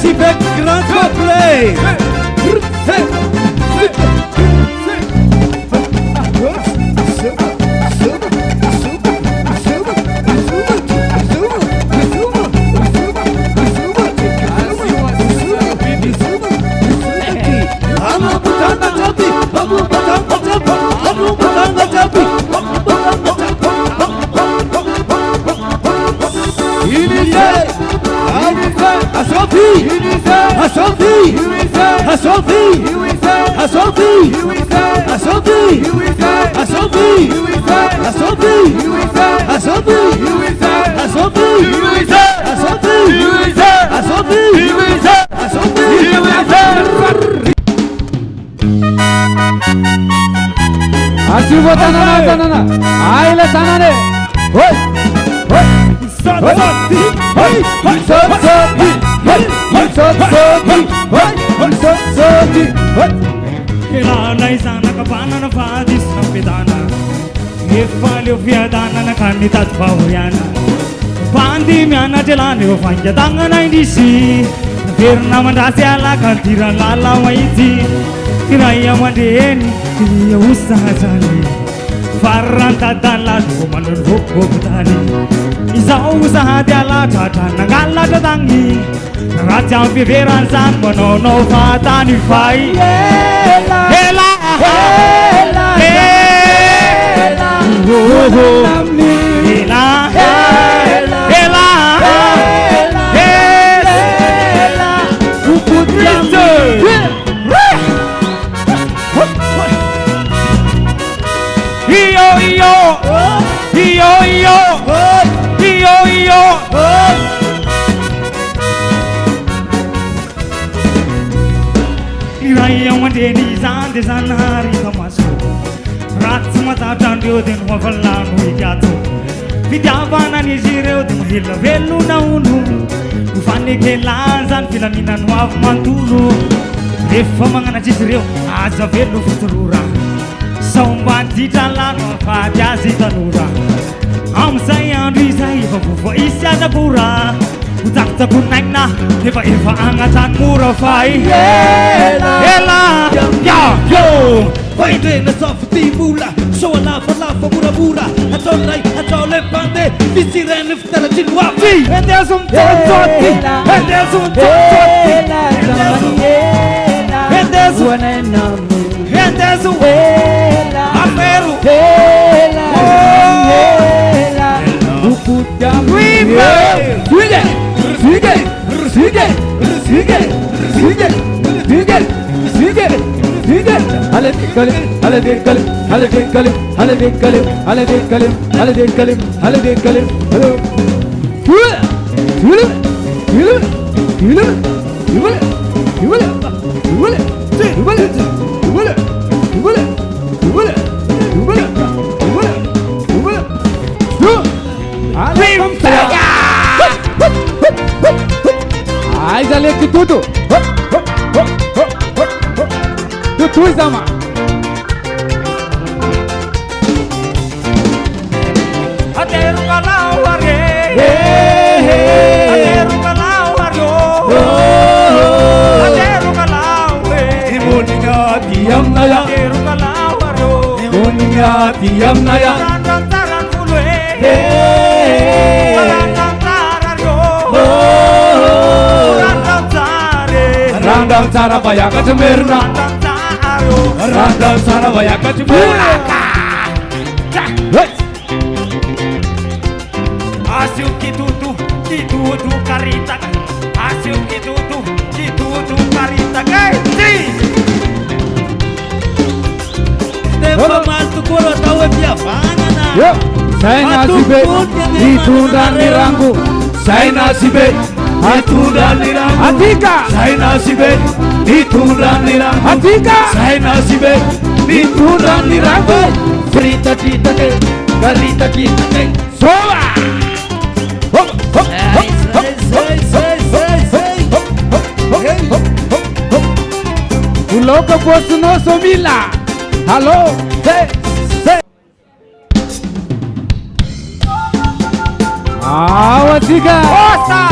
Sibek grand complet. Tanana, aile tanane. Hoy, hoy, Soti, hoy, Soti, hoy, Soti, hoy. Kilala sana kapana na fadis na pidana. Ifalyo fiadana na kandidat pawayana. Pandi miana jelane o fanya danga na indisi. Firna mandasi ala kantira lala waiti. Kiraya madeni, kiriya usaha jani. Faranta dalla manur hokko butani izau sahadi ala tata nangala dadangi raja viveran san mono fatani fai hela hela hela hela hela hela hela uputyanze Iraya mandeni zande zanari kamasu Ratsmata tandio den wafalanu ikato Vidyavana nizireo den hila velu na unu Ufani ke lanzan filamina nuaf mantulu Efa mangana jisireo aza velu futurura Sombanti jalano fadyazi tanura Amsay andri say fafufa isya na pura Utakta kunaik na Eva angatan mura fai Hela Hela Ya Yo Vaide na softi mula So alafa mura mura Atolay atole pande Visirene ftala chinwafi Endesum tototi, endesum tototi, endesum wananamu, Hendezu Ameru Ai, Zalê, que tudo! Tu, Zama! Ateru kalau ware Ateru kalau wario Ateru kalau we Imuninga diam naya Ateru kalau wario Imuninga diam naya Taran kulwe Randang cara bayar kejemirna Randang cara bayar kejemirna Asyuk kitutu karita Asyuk kitutu karita Gaiti Tempo maltu kuro tahu biafana na Yuk, saya nasibe itu dan dirangku. Saya nasibe itu dan dirangku. Atika, Saya nasibe itu dan dirangku Atika, Saya nasibe itu dan dirangku Cerita kita ke Garita kita ke soa. Uloka posto no somila. Halo, se. Atika. Osta.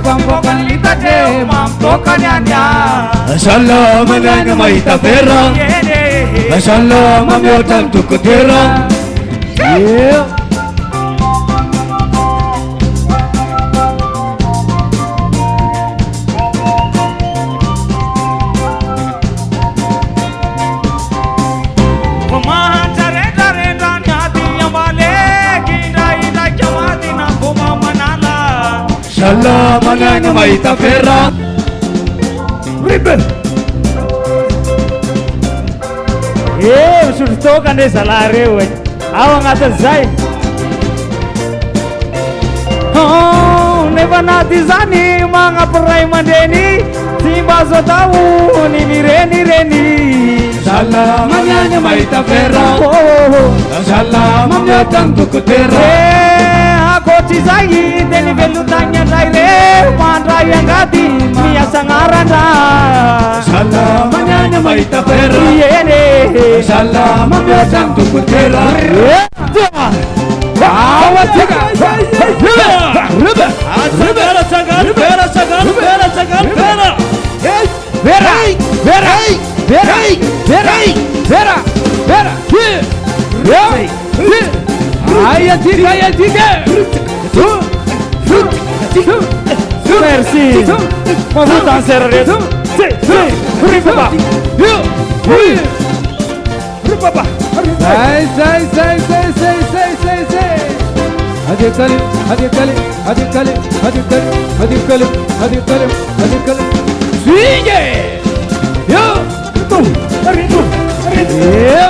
pampokan litate mampokan yanya Salam nang mahita pera Salam mamyotan tukutera Yeah. Salam nang mahita pera Ribbon. Sudah tahu kan desa lari, awang atas saya. Oh, never nanti zani, manga perai mandeni, timba so tahu ni reni. Salam nang mahita pera Salam mamyotan tukutera Aku cisai, deni belu tanya laire, mandra yang gati, mia sangarana. Salam nang mahita pera Yene. Salam mamyotan tukutera Awas juga. Vera Ayah tiga. Merci. Mau hutang serre. Beri papa. Beri papa. Say. Adik kali. Swinge. Yo. Rindu. Yeah.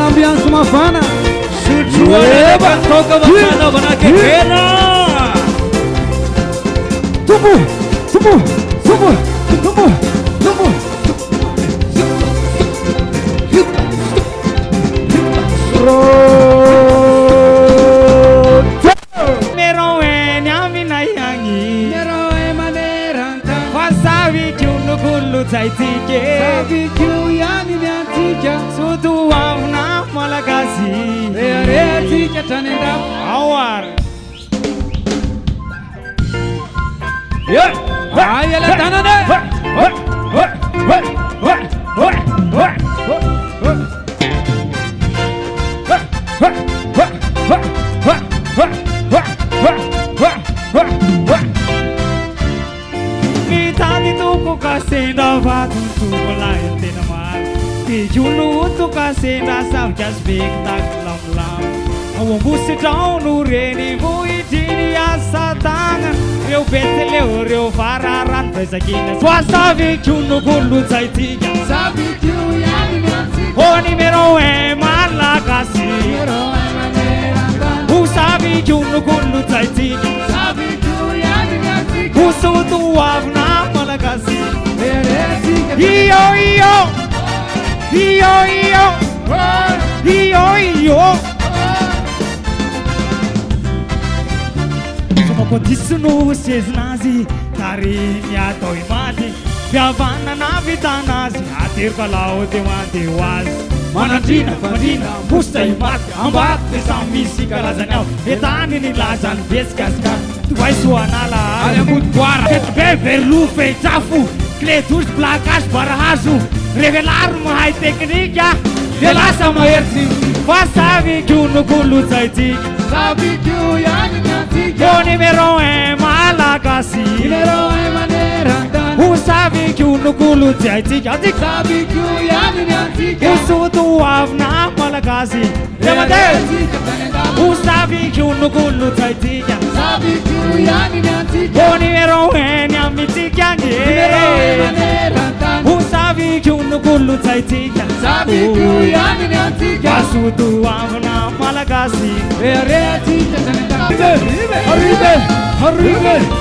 Ambiance mafana. Toka bana banake pera Tumbuh. Meroen yaminayangi. Wasabi kunu kulu taitike. Sudu wavna malagasi. Awar. Ayo lah tanah deh. Mitani tuku kasenda vatu tuku lain tenaman. Tijulu tu kasenda sam just big tak lam. Awang busi down ureni vui dini asa tangan. Reu beteleu reu fararan pesakina. Wasabi kunu kulu taitiga. Oni mero e malakasi. Usabi kunu kulu taitiga. Usu tu avna malakasi. Iyo. Sumapodisunu seznazi tarinya toy mati Biavana na vitanazi atir kalau tewante was Manadina musta imati ambate samisi kalazanau etani ni lazan beskas tuai suanala Alemut guara. Beverlu feitafu kletus placas barahazu revelar mai teknika Delasa maersi. Wasabi kunu kulu taitik Boni mero e malakasi Usabi kunu kulu taitik Adik Usu tu avna malakasi Usabi kunu kulu taitik Boni mero e nyamitik yangi Usabi kunu kulu taitik Wasu tu avna malakasi Arrive.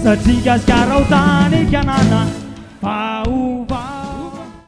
Satigas karau tani kanana pau